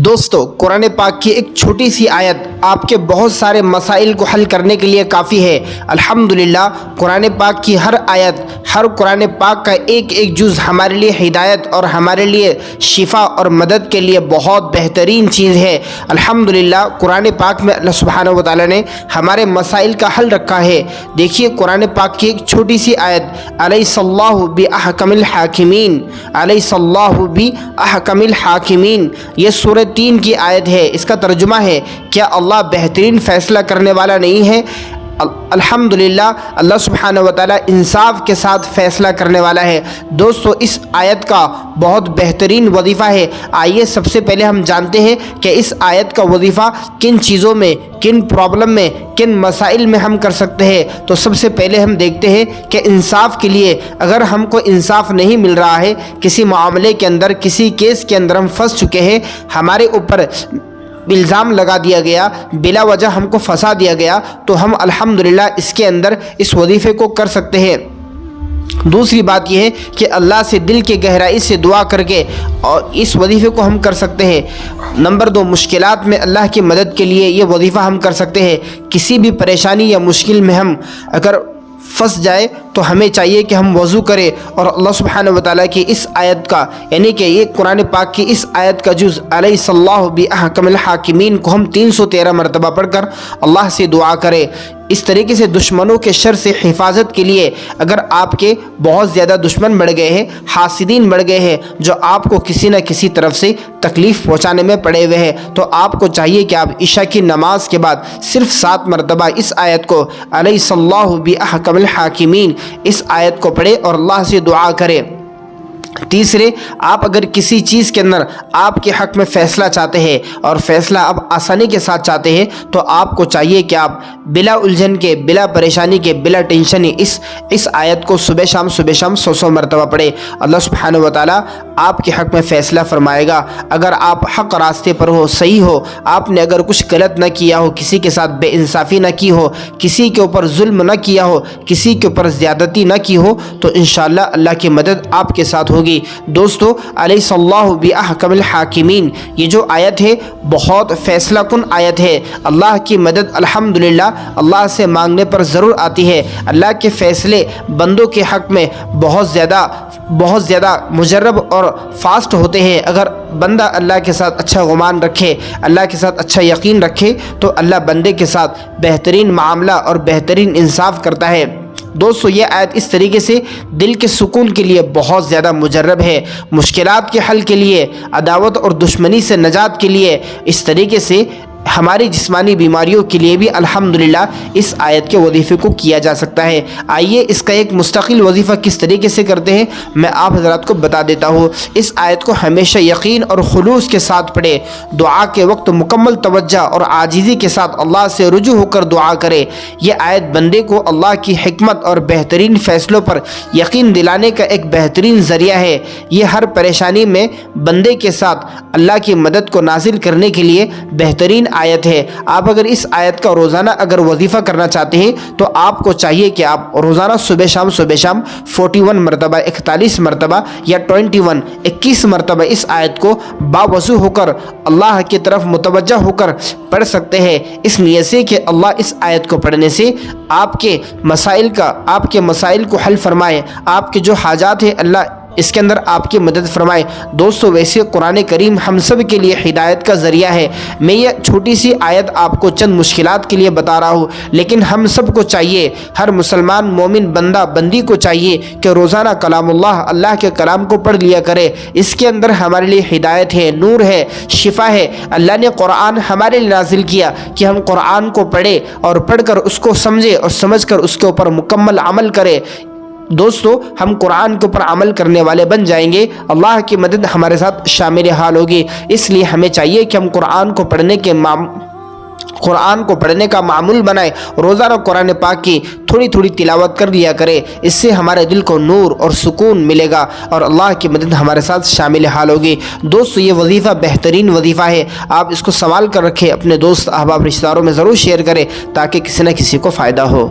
دوستو قرآن پاک کی ایک چھوٹی سی آیت آپ کے بہت سارے مسائل کو حل کرنے کے لیے کافی ہے۔ الحمدللہ قرآن پاک کی ہر آیت، ہر قرآن پاک کا ایک ایک جز ہمارے لیے ہدایت اور ہمارے لیے شفا اور مدد کے لیے بہت بہترین چیز ہے۔ الحمدللہ قرآن پاک میں اللہ سبحانہ و تعالی نے ہمارے مسائل کا حل رکھا ہے۔ دیکھیے قرآن پاک کی ایک چھوٹی سی آیت، الیس اللہ باحکم الحاکمین، الیس اللہ باحکم الحاکمین، یہ سورہ 3 کی آیت ہے۔ اس کا ترجمہ ہے، کیا اللہ بہترین فیصلہ کرنے والا نہیں ہے؟ الحمدللہ اللہ سبحانہ و تعالی انصاف کے ساتھ فیصلہ کرنے والا ہے۔ دوستو اس آیت کا بہت بہترین وظیفہ ہے۔ آئیے سب سے پہلے ہم جانتے ہیں کہ اس آیت کا وظیفہ کن چیزوں میں، کن پرابلم میں، کن مسائل میں ہم کر سکتے ہیں۔ تو سب سے پہلے ہم دیکھتے ہیں کہ انصاف کے لیے اگر ہم کو انصاف نہیں مل رہا ہے، کسی معاملے کے اندر، کسی کیس کے اندر ہم پھنس چکے ہیں، ہمارے اوپر الزام لگا دیا گیا، بلا وجہ ہم کو پھنسا دیا گیا، تو ہم الحمدللہ اس کے اندر اس وظیفے کو کر سکتے ہیں۔ دوسری بات یہ ہے کہ اللہ سے دل کے گہرائی سے دعا کر کے اور اس وظیفے کو ہم کر سکتے ہیں۔ نمبر 2، مشکلات میں اللہ کی مدد کے لیے یہ وظیفہ ہم کر سکتے ہیں۔ کسی بھی پریشانی یا مشکل میں ہم اگر پھنس جائے تو ہمیں چاہیے کہ ہم وضو کریں اور اللہ سبحانہ و تعالیٰ کی اس آیت کا، یعنی کہ یہ قرآن پاک کی اس آیت کا جز الیس اللہ باحکم الحاکمین کو ہم 313 مرتبہ پڑھ کر اللہ سے دعا کریں۔ اس طریقے سے دشمنوں کے شر سے حفاظت کے لیے اگر آپ کے بہت زیادہ دشمن بڑھ گئے ہیں، حاسدین بڑھ گئے ہیں، جو آپ کو کسی نہ کسی طرف سے تکلیف پہنچانے میں پڑے ہوئے ہیں، تو آپ کو چاہیے کہ آپ عشاء کی نماز کے بعد صرف 7 مرتبہ اس آیت کو الیس اللہ باحکم الحاکمین اس آیت کو پڑھیں اور اللہ سے دعا کریں۔ تیسرے، آپ اگر کسی چیز کے اندر آپ کے حق میں فیصلہ چاہتے ہیں اور فیصلہ آپ آسانی کے ساتھ چاہتے ہیں، تو آپ کو چاہیے کہ آپ بلا الجھن کے، بلا پریشانی کے، بلا ٹینشن اس آیت کو صبح شام 100 مرتبہ پڑھیں۔ اللہ سبحانہ و تعالیٰ آپ کے حق میں فیصلہ فرمائے گا۔ اگر آپ حق راستے پر ہو، صحیح ہو، آپ نے اگر کچھ غلط نہ کیا ہو، کسی کے ساتھ بے انصافی نہ کی ہو، کسی کے اوپر ظلم نہ کیا ہو، کسی کے اوپر زیادتی نہ کی ہو، تو انشاءاللہ اللہ کی مدد آپ کے ساتھ ہوگی۔ دوستو الیس اللہ باحکم الحاکمین یہ جو آیت ہے بہت فیصلہ کن آیت ہے۔ اللہ کی مدد الحمدللہ اللہ سے مانگنے پر ضرور آتی ہے۔ اللہ کے فیصلے بندوں کے حق میں بہت زیادہ مجرب اور فاسٹ ہوتے ہیں۔ اگر بندہ اللہ کے ساتھ اچھا گمان رکھے، اللہ کے ساتھ اچھا یقین رکھے، تو اللہ بندے کے ساتھ بہترین معاملہ اور بہترین انصاف کرتا ہے۔ دوستو یہ آیت اس طریقے سے دل کے سکون کے لیے بہت زیادہ مجرب ہے، مشکلات کے حل کے لیے، عداوت اور دشمنی سے نجات کے لیے، اس طریقے سے ہماری جسمانی بیماریوں کے لیے بھی الحمدللہ اس آیت کے وظیفے کو کیا جا سکتا ہے۔ آئیے اس کا ایک مستقل وظیفہ کس طریقے سے کرتے ہیں میں آپ حضرات کو بتا دیتا ہوں۔ اس آیت کو ہمیشہ یقین اور خلوص کے ساتھ پڑھیں، دعا کے وقت مکمل توجہ اور عاجزی کے ساتھ اللہ سے رجوع ہو کر دعا کریں۔ یہ آیت بندے کو اللہ کی حکمت اور بہترین فیصلوں پر یقین دلانے کا ایک بہترین ذریعہ ہے۔ یہ ہر پریشانی میں بندے کے ساتھ اللہ کی مدد کو نازل کرنے کے لیے بہترین آیت ہے۔ آپ اگر اس آیت کا روزانہ اگر وظیفہ کرنا چاہتے ہیں تو آپ کو چاہیے کہ آپ روزانہ صبح شام 41 مرتبہ، 41 مرتبہ یا 21 مرتبہ اس آیت کو باوضو ہو کر اللہ کی طرف متوجہ ہو کر پڑھ سکتے ہیں، اس نیت سے کہ اللہ اس آیت کو پڑھنے سے آپ کے مسائل کو حل فرمائے، آپ کے جو حاجات ہیں اللہ اس کے اندر آپ کی مدد فرمائے۔ دوستو ویسے قرآن کریم ہم سب کے لیے ہدایت کا ذریعہ ہے۔ میں یہ چھوٹی سی آیت آپ کو چند مشکلات کے لیے بتا رہا ہوں، لیکن ہم سب کو چاہیے، ہر مسلمان مومن بندہ بندی کو چاہیے کہ روزانہ کلام اللہ کے کلام کو پڑھ لیا کرے۔ اس کے اندر ہمارے لیے ہدایت ہے، نور ہے، شفا ہے۔ اللہ نے قرآن ہمارے لیے نازل کیا کہ ہم قرآن کو پڑھیں اور پڑھ کر اس کو سمجھیں اور سمجھ کر اس کے اوپر مکمل عمل کریں۔ دوستو ہم قرآن کے اوپر عمل کرنے والے بن جائیں گے، اللہ کی مدد ہمارے ساتھ شامل حال ہوگی۔ اس لیے ہمیں چاہیے کہ ہم قرآن کو پڑھنے کا معمول بنائیں، روزانہ قرآن پاک کی تھوڑی تلاوت کر لیا کرے۔ اس سے ہمارے دل کو نور اور سکون ملے گا اور اللہ کی مدد ہمارے ساتھ شامل حال ہوگی۔ دوستو یہ وظیفہ بہترین وظیفہ ہے، آپ اس کو سنبھال کر رکھیں، اپنے دوست احباب رشتہ داروں میں ضرور شیئر کریں تاکہ کسی نہ کسی کو فائدہ ہو۔